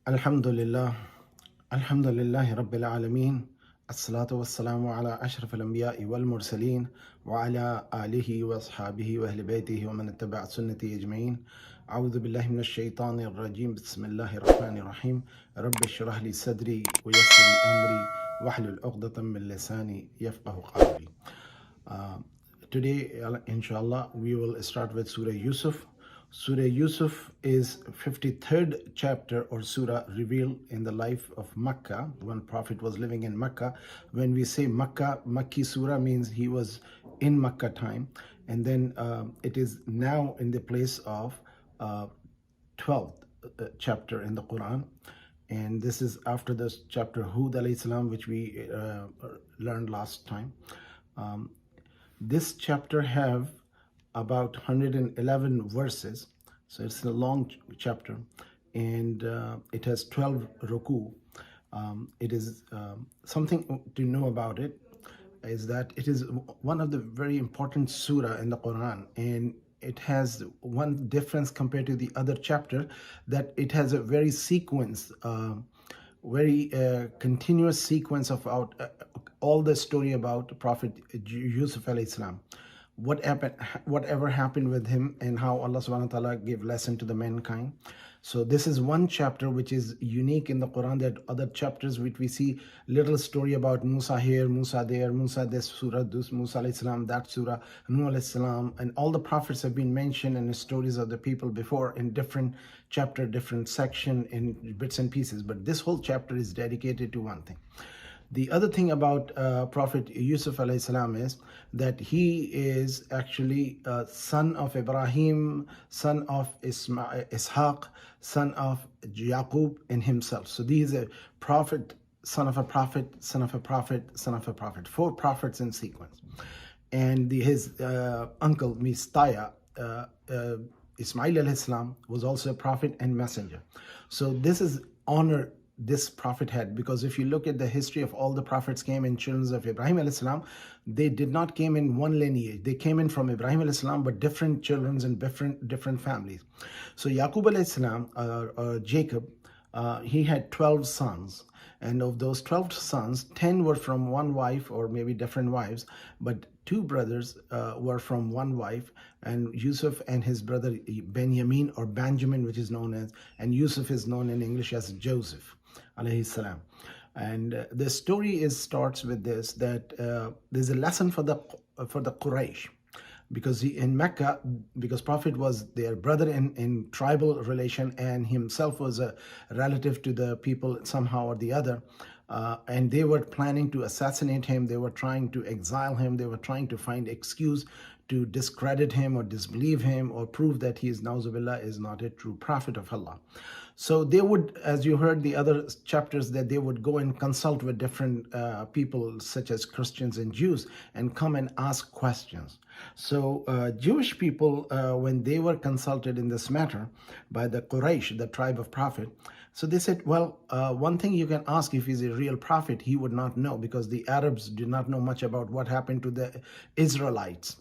Alhamdulillah, Alhamdulillahi Rabbil Alameen, As-salatu was-salamu ala ashraf al-anbiya'i wal-mursaleen, wa ala alihi wa ashabihi wa ahli baytihi wa man ittaba'a sunnati ajma'in. A'udhu billahi minash shaitanir rajim, bismillahir rahmanir rahim. Rabbi shrah li sadri wa yassir li amri wahlul 'uqdatan min lisani yafqahu qawli. Today, inshallah, we will start with Surah Yusuf. Surah Yusuf is 53rd chapter or surah revealed in the life of Makkah, when Prophet was living in Makkah. When we say Makkah, Makki surah means he was in Makkah time. And then it is now in the place of 12th chapter in the Quran. And this is after this chapter Hud alayhi salam, which we learned last time. This chapter have about 111 verses, so it's a long chapter, and it has 12 ruku. It is something to know about it is that it is one of the very important surah in the Quran, and it has one difference compared to the other chapter, that it has a very continuous sequence of all the story about Prophet Yusuf alayhi salam. Whatever happened with him, and how Allah subhanahu wa ta'ala gave lesson to the mankind. So this is one chapter which is unique in the Quran. There are other chapters which we see little story about Musa here, Musa there, Musa this surah, this Musa alayhi salam, that surah, Nuh alayhi salam, and all the prophets have been mentioned in the stories of the people before in different chapter, different section, in bits and pieces. But this whole chapter is dedicated to one thing. The other thing about Prophet Yusuf alayhi salam is that he is actually son of Ibrahim, son of Ishaq, son of Yaqub in himself. So he is a prophet, son of a prophet, son of a prophet, son of a prophet. 4 prophets in sequence. And his uncle, Mistaya, Ismail alayhi salam, was also a prophet and messenger. So this is honor this prophet had, because if you look at the history of all the prophets came in children of Ibrahim alayhi salam, they did not came in one lineage. They came in from Ibrahim alayhi salam, but different children and different families. So Yaqub alayhi salam, Jacob, he had 12 sons, and of those 12 sons, 10 were from one wife or maybe different wives, but 2 brothers were from one wife, and Yusuf and his brother Benjamin, or Benjamin, which is known as, and Yusuf is known in English as Joseph alayhi salam. And the story starts with this, that there's a lesson for the Quraysh, because in Mecca, because Prophet was their brother in tribal relation, and himself was a relative to the people somehow or the other, and they were planning to assassinate him. They were trying to exile him. They were trying to find excuse to discredit him or disbelieve him or prove that he is, na'uzubillah, is not a true prophet of Allah. So they would, as you heard the other chapters, that they would go and consult with different people such as Christians and Jews, and come and ask questions. So Jewish people, when they were consulted in this matter by the Quraysh, the tribe of Prophet, so they said, well, one thing you can ask, if he's a real prophet, he would not know, because the Arabs did not know much about what happened to the Israelites.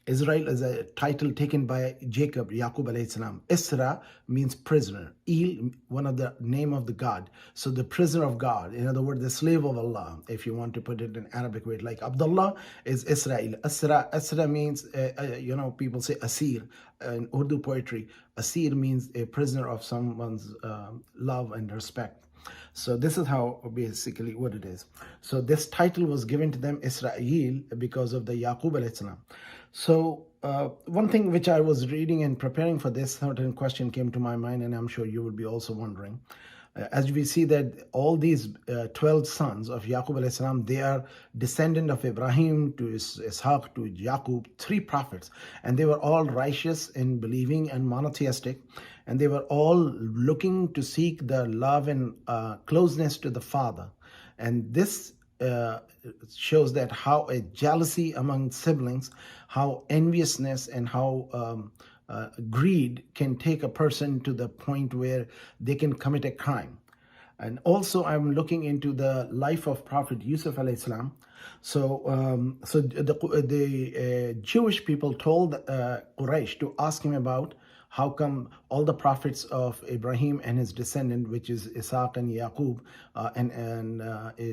Israel is a title taken by Jacob, Yaqub alayhi salam. Isra means prisoner. Il, one of the name of the God. So the prisoner of God, in other words, the slave of Allah, if you want to put it in Arabic way, like Abdullah is Israel. Asra means, people say Asir. In Urdu poetry, Asir means a prisoner of someone's love and respect. So this is how basically what it is. So this title was given to them, Israel, because of the Yaqub alayhi salam. So one thing which I was reading and preparing for this, certain question came to my mind, and I'm sure you would be also wondering. As we see that all these 12 sons of Yaqub alayhi salam, they are descendant of Ibrahim to Ishaq to Yaqub, 3 prophets, and they were all righteous in believing and monotheistic, and they were all looking to seek the love and closeness to the Father. And this shows that how a jealousy among siblings, how enviousness, and how greed can take a person to the point where they can commit a crime. And also I'm looking into the life of Prophet Yusuf alayhi salam. So the Jewish people told Quraysh to ask him about how come all the prophets of Ibrahim and his descendant, which is Isaac and Yaqub and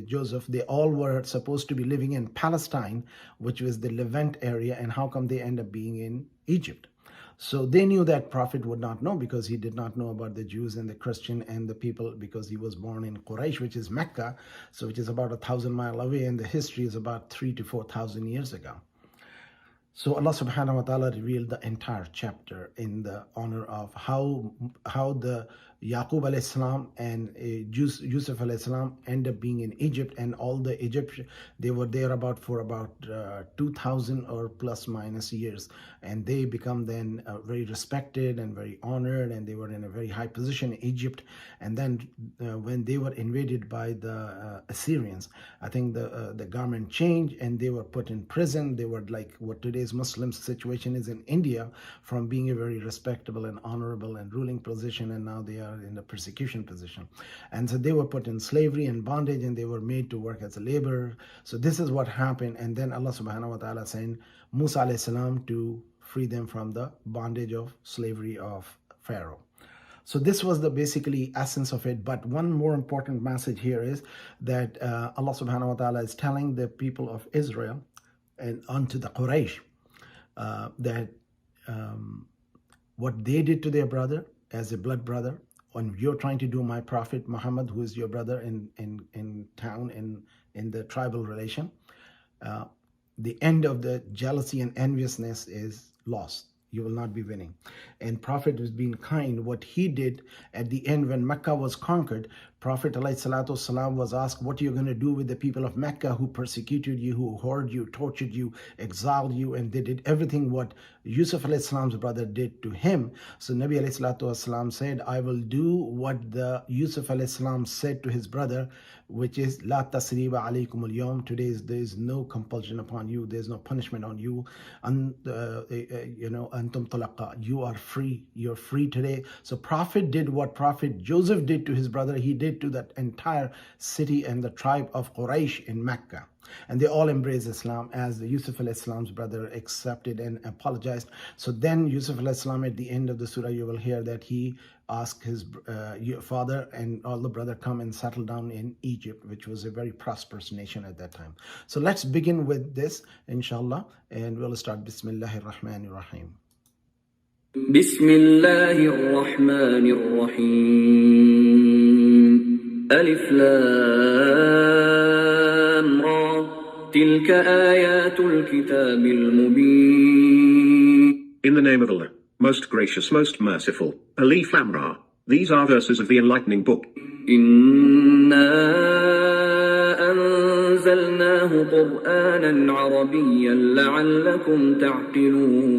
Joseph, they all were supposed to be living in Palestine, which was the Levant area, and how come they end up being in Egypt? So they knew that prophet would not know, because he did not know about the Jews and the Christian and the people, because he was born in Quraysh, which is Mecca, so which is about 1,000 miles away, and the history is about 3,000 to 4,000 years ago. So Allah subhanahu wa ta'ala revealed the entire chapter in the honor of how the Yaqub alayhi salam and Yusuf alayhi salam end up being in Egypt, and all the Egyptians, they were there for about 2,000 or plus minus years, and they become then very respected and very honored, and they were in a very high position in Egypt. And then when they were invaded by the Assyrians, I think the government changed and they were put in prison. They were like what today's Muslim situation is in India, from being a very respectable and honorable and ruling position, and now they are in the persecution position. And so they were put in slavery and bondage, and they were made to work as a laborer. So this is what happened. And then Allah subhanahu wa ta'ala sent Musa alayhi salam to free them from the bondage of slavery of Pharaoh. So this was the basically essence of it. But one more important message here is that Allah subhanahu wa ta'ala is telling the people of Israel and unto the Quraysh that what they did to their brother as a blood brother, when you're trying to do my prophet Muhammad, who is your brother in town, in the tribal relation, the end of the jealousy and enviousness is lost. You will not be winning. And Prophet was being kind. What he did at the end when Mecca was conquered, Prophet ﷺ was asked, what are you going to do with the people of Mecca who persecuted you, who hurt you, tortured you, exiled you, and they did everything what Yusuf ﷺ's brother did to him. So Nabi ﷺ said, I will do what the Yusuf ﷺ said to his brother, which is, La tasriba alaykum al-yawm. Today there is no compulsion upon you, there is no punishment on you. And antum talaqa, you are free, you're free today. So Prophet did what Prophet Joseph did to his brother, he did to that entire city and the tribe of Quraysh in Mecca. And they all embraced Islam, as the Yusuf al-Islam's brother accepted and apologized. So then Yusuf al-Islam, at the end of the surah, you will hear that he asked his father and all the brother come and settle down in Egypt, which was a very prosperous nation at that time. So let's begin with this, inshallah, and we'll start. Bismillahir Rahmanir Rahim. Bismillahir Rahmanir Rahim. Alif Lam Ra. Tilka ayatul kitabil mubin. In the name of Allah, most gracious, most merciful. Alif Lam Ra. These are verses of the enlightening book. Inna anzalnahu Qur'anan Arabiyyan la'allakum ta'qilun.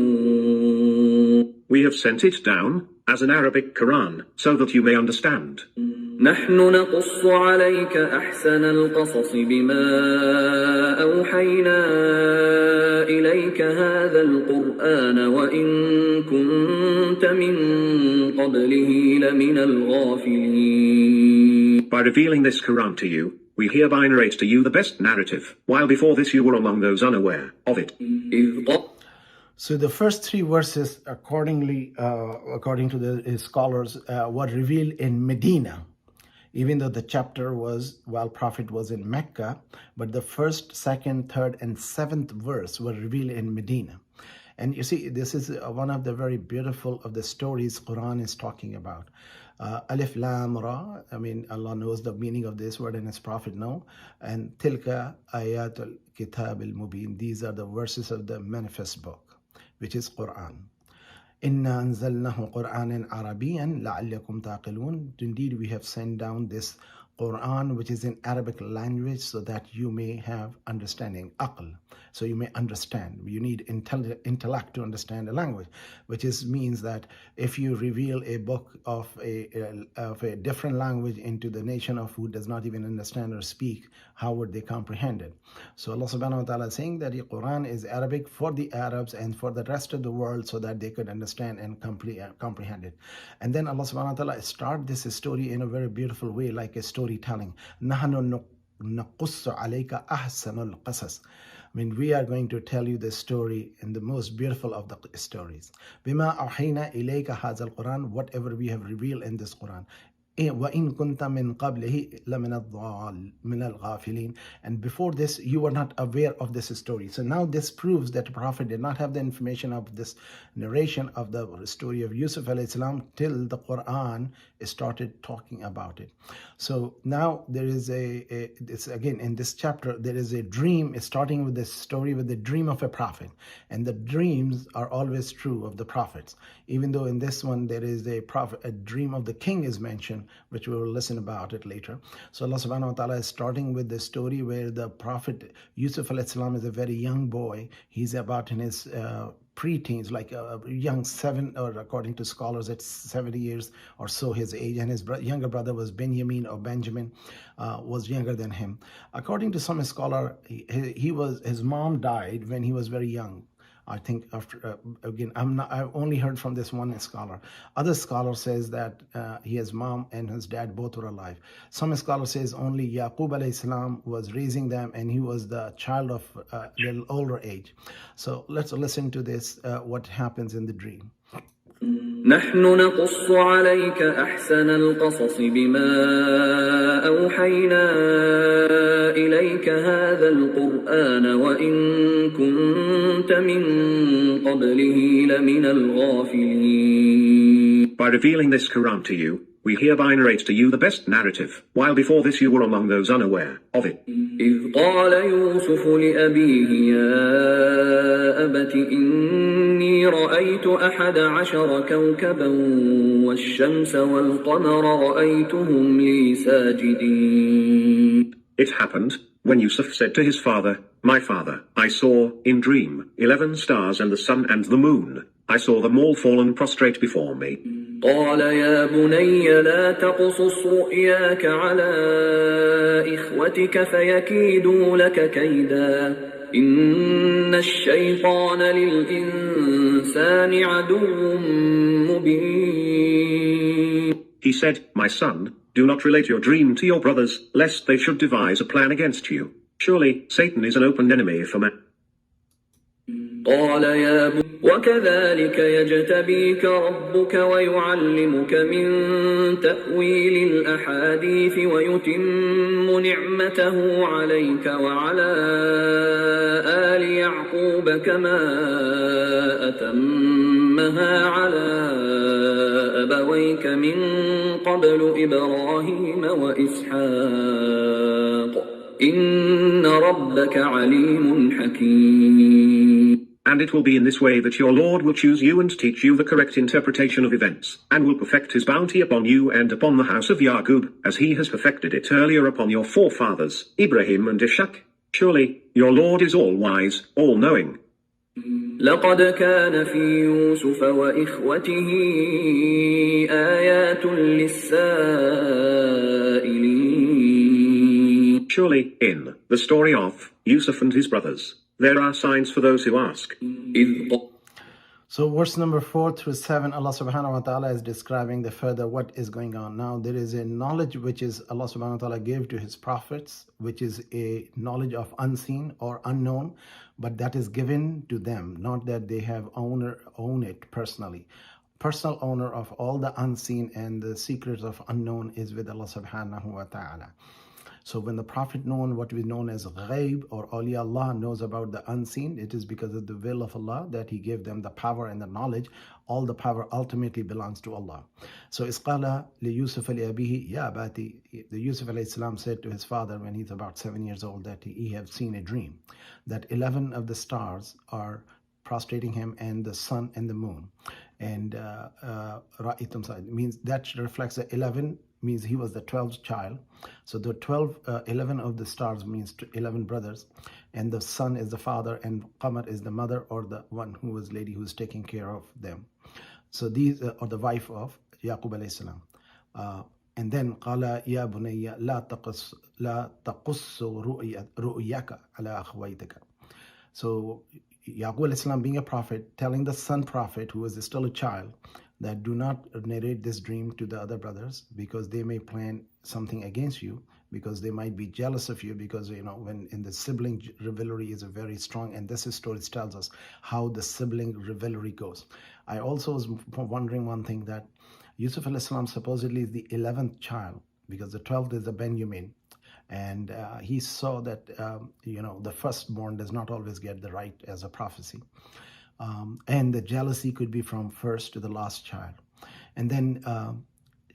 We have sent it down as an Arabic Quran, so that you may understand. نحن نقص عليك أحسن القصص بما أوحينا إليك هذا القرآن وإن كنت من قبله لمن الغافلين. By revealing this Quran to you, we hereby narrate to you the best narrative, while before this you were among those unaware of it. So the first three verses, according to the scholars, were revealed in Medina. Even though the chapter was, while Prophet was in Mecca, but the first, second, third, and seventh verse were revealed in Medina. And you see, this is one of the very beautiful of the stories Quran is talking about. Alif Lam Ra, I mean, Allah knows the meaning of this word and His Prophet know. And Tilka ayatul kitabil mubin. These are the verses of the manifest book, which is Quran. Inna anzalnahu Qur'anan Arabiyyan la'allakum taqilun. Indeed, we have sent down this Quran, which is in Arabic language, so that you may have understanding, aql, so you may understand. You need intellect to understand a language, which means that if you reveal a book of a different language into the nation of who does not even understand or speak, how would they comprehend it? So Allah subhanahu wa ta'ala is saying that the Quran is Arabic for the Arabs and for the rest of the world, so that they could understand and comprehend it. And then Allah subhanahu wa ta'ala start this story in a very beautiful way, like a storytelling. Nahnu نَقُصُّ عَلَيْكَ أَحْسَنَ الْقَصَصِ. I mean, we are going to tell you the story in the most beautiful of the stories. بِمَا أَوْحَيْنَا إِلَيْكَ هَذَا الْقُرْآنِ, whatever we have revealed in this Quran. وَإِن كُنْتَ مِنْ قَبْلِهِ لَمِنَ الْغَافِلِينَ. And before this, you were not aware of this story. So now this proves that the Prophet did not have the information of this narration of the story of Yusuf alayhi salam till the Quran started talking about it. So now there is this again in this chapter, there is a dream starting with this story with the dream of a prophet. And the dreams are always true of the prophets. Even though in this one there is a dream of the king is mentioned, which we will listen about it later. So Allah subhanahu wa ta'ala is starting with the story where the Prophet Yusuf alayhi salam is a very young boy. He's about in his pre-teens, like a young 7, or according to scholars, it's 70 years or so his age, and his younger brother was Benjamin, was younger than him. According to some scholar, his mom died when he was very young. I think after I've only heard from this one scholar. Other scholar says that his mom and his dad both were alive. Some scholar says only Yaqub alayhi salam was raising them, and he was the child of a little older age. So let's listen to this, what happens in the dream. نحن نقص عليك أحسن القصص بما أوحينا إليك هذا القرآن وإن كنت من قبله لمن الغافلين. By revealing this Quran to you, we hereby narrate to you the best narrative, while before this you were among those unaware of it. إذ قال يوسف لأبيه يا أبت إني رأيت 11 كوكبا والشمس والقمر رأيتهم لي ساجدين. It happened, when Yusuf said to his father, My father, I saw, in dream, 11 stars and the sun and the moon. I saw them all fallen prostrate before me. قال يا بني لا تقصص رؤياك على إخوتك فيكيدوا لك كيدا إن الشيطان للإنسان عدو مبين. He said, My son, do not relate your dream to your brothers, lest they should devise a plan against you. Surely, Satan is an open enemy for man. قال يا بني وكذلك يجتبيك ربك ويعلمك من تأويل الأحاديث ويتم نعمته عليك وعلى آل يعقوب كما أتمها على أبويك من قبل إبراهيم وإسحاق إن ربك عليم حكيم. And it will be in this way that your Lord will choose you and teach you the correct interpretation of events, and will perfect his bounty upon you and upon the house of Yaqub, as he has perfected it earlier upon your forefathers, Ibrahim and Ishaq. Surely, your Lord is all-wise, all-knowing. لقد كان في يوسف وإخوته آيات للسائلين. Surely, in the story of Yusuf and his brothers, there are signs for those who ask. So verse number 4 through 7, Allah subhanahu wa ta'ala is describing the further what is going on. Now there is a knowledge which is Allah subhanahu wa ta'ala gave to his prophets, which is a knowledge of unseen or unknown, but that is given to them, not that they have own it personally. Personal owner of all the unseen and the secrets of unknown is with Allah subhanahu wa ta'ala. So when the Prophet known what we known as ghaib or awliya Allah knows about the unseen, it is because of the will of Allah that he gave them the power and the knowledge. All the power ultimately belongs to Allah. So isqala li Yusuf li abihi ya abati. The Yusuf alayhi salam said to his father when he's about 7 years old that he have seen a dream that 11 of the stars are prostrating him and the sun and the moon. And means that reflects the 11 means he was the 12th child. So the 11 of the stars means 11 brothers, and the sun is the father, and Qamar is the mother, or the one who was lady who's taking care of them. So these are the wife of Yaqub alayhi salam. And then qala ya bunayya la taqussu ru'yaka ala akhwaytika. So Yaqub alayhi salam being a prophet, telling the son prophet who was still a child that do not narrate this dream to the other brothers because they may plan something against you. because they might be jealous of you, because when in the sibling rivalry is a very strong, and this story tells us how the sibling rivalry goes. I also was wondering one thing, that Yusuf alayhi salam supposedly is the 11th child, because the 12th is the Benjamin. And he saw that, the firstborn does not always get the right as a prophecy. And the jealousy could be from first to the last child. And then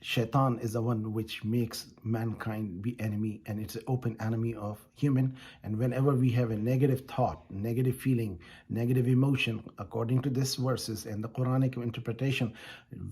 Shaitan is the one which makes mankind be enemy, and it's an open enemy of human. And whenever we have a negative thought, negative feeling, negative emotion, according to these verses and the Quranic interpretation,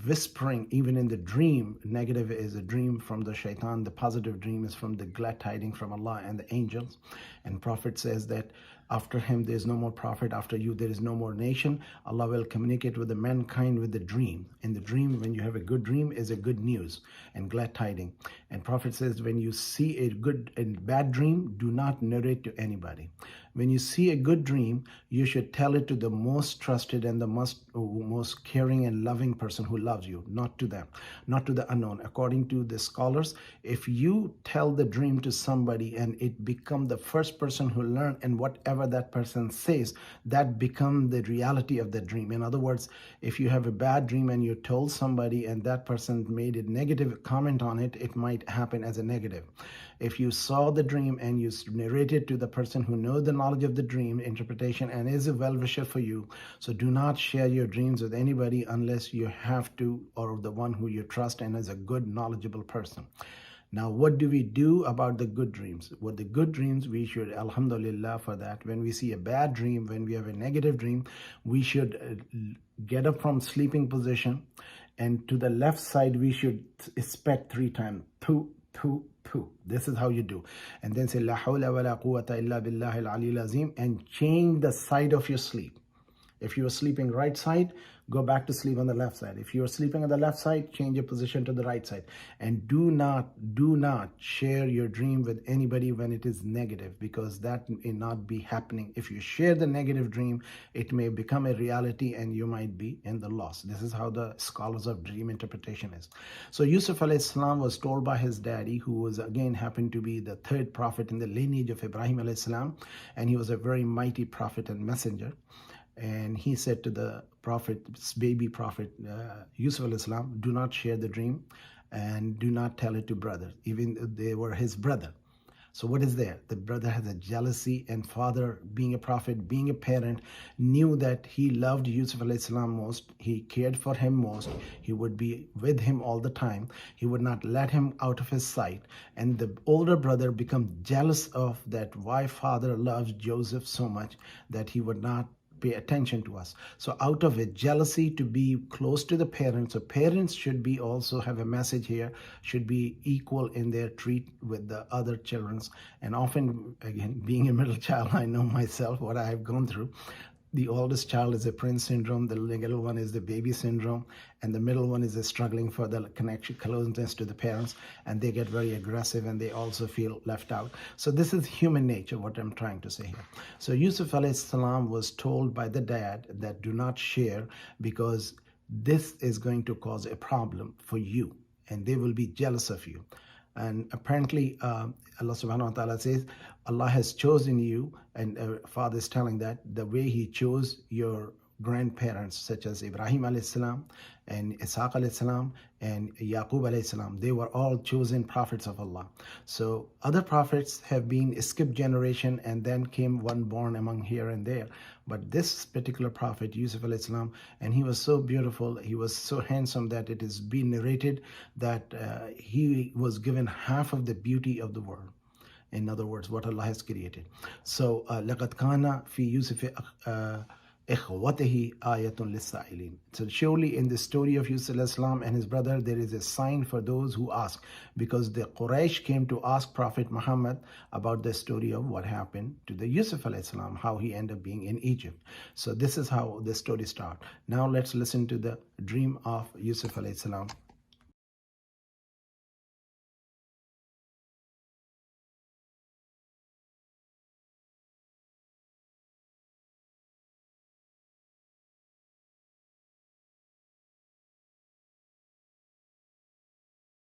whispering even in the dream, negative is a dream from the Shaitan, the positive dream is from the glad tidings from Allah and the angels. And Prophet says that after him there is no more prophet, after you there is no more nation. Allah will communicate with the mankind with the dream. In the dream, when you have a good dream, is a good news and glad tiding. And Prophet says, when you see a good and bad dream, do not narrate to anybody. When you see a good dream, you should tell it to the most trusted and the most caring and loving person who loves you, not to them, not to the unknown. According to the scholars, if you tell the dream to somebody and it become the first person who learn, and whatever that person says, that become the reality of the dream. In other words, if you have a bad dream and you told somebody and that person made a negative comment on it, it might happen as a negative. If you saw the dream and you narrated to the person who knows the knowledge of the dream interpretation and is a well-wisher for you, so do not share your dreams with anybody unless you have to, or the one who you trust and is a good, knowledgeable person. Now, what do we do about the good dreams? With the good dreams, we should, alhamdulillah for that. When we see a bad dream, when we have a negative dream, we should get up from sleeping position, and to the left side, we should expect 3 times. Pooh, pooh, pooh. This is how you do. And then say, La hawla wa la quwwata illa billahi al-aliyyil azim, and change the side of your sleep. If you are sleeping right side, go back to sleep on the left side. If you are sleeping on the left side, change your position to the right side. And do not share your dream with anybody when it is negative, because that may not be happening. If you share the negative dream, it may become a reality and you might be in the loss. This is how the scholars of dream interpretation is. So Yusuf alayhi salam was told by his daddy, who was again happened to be the 3rd prophet in the lineage of Ibrahim alayhi salam, and he was a very mighty prophet and messenger. And he said to the prophet, baby prophet, Yusuf alayhi salam, do not share the dream and do not tell it to brothers, even if they were his brother. So what is there? The brother has a jealousy, and father, being a prophet, being a parent, knew that he loved Yusuf alayhi salam most. He cared for him most. He would be with him all the time. He would not let him out of his sight. And the older brother became jealous of that, why father loves Joseph so much that he would not pay attention to us. So out of a jealousy to be close to the parents, so parents should be also have a message here, should be equal in their treat with the other children's. And often, again, being a middle child, I know myself what I have gone through. The oldest child is a prince syndrome, the little one is the baby syndrome, and the middle one is struggling for the connection, closeness to the parents, and they get very aggressive and they also feel left out. So this is human nature, what I'm trying to say here. So Yusuf alayhi salam was told by the dad that do not share, because this is going to cause a problem for you and they will be jealous of you. And apparently Allah subhanahu wa ta'ala says, Allah has chosen you, and father is telling that the way he chose your grandparents, such as Ibrahim alayhi salam and Ishaq alayhi salam and Yaqub alayhi salam, they were all chosen prophets of Allah. So other prophets have been skipped generation and then came one born among here and there. But this particular prophet, Yusuf alayhi salam, and he was so beautiful, he was so handsome that it is being narrated that he was given half of the beauty of the world. In other words, what Allah has created. So, لَقَدْ كَانَ فِي يُوسُفِ إِخْوَتِهِ آيَةٌ لِلسَّائِلِينَ. So surely in the story of Yusuf alayhi salam and his brother, there is a sign for those who ask, because the Quraysh came to ask Prophet Muhammad about the story of what happened to the Yusuf alayhi salam, how he ended up being in Egypt. So this is how the story starts. Now let's listen to the dream of Yusuf alayhi salam.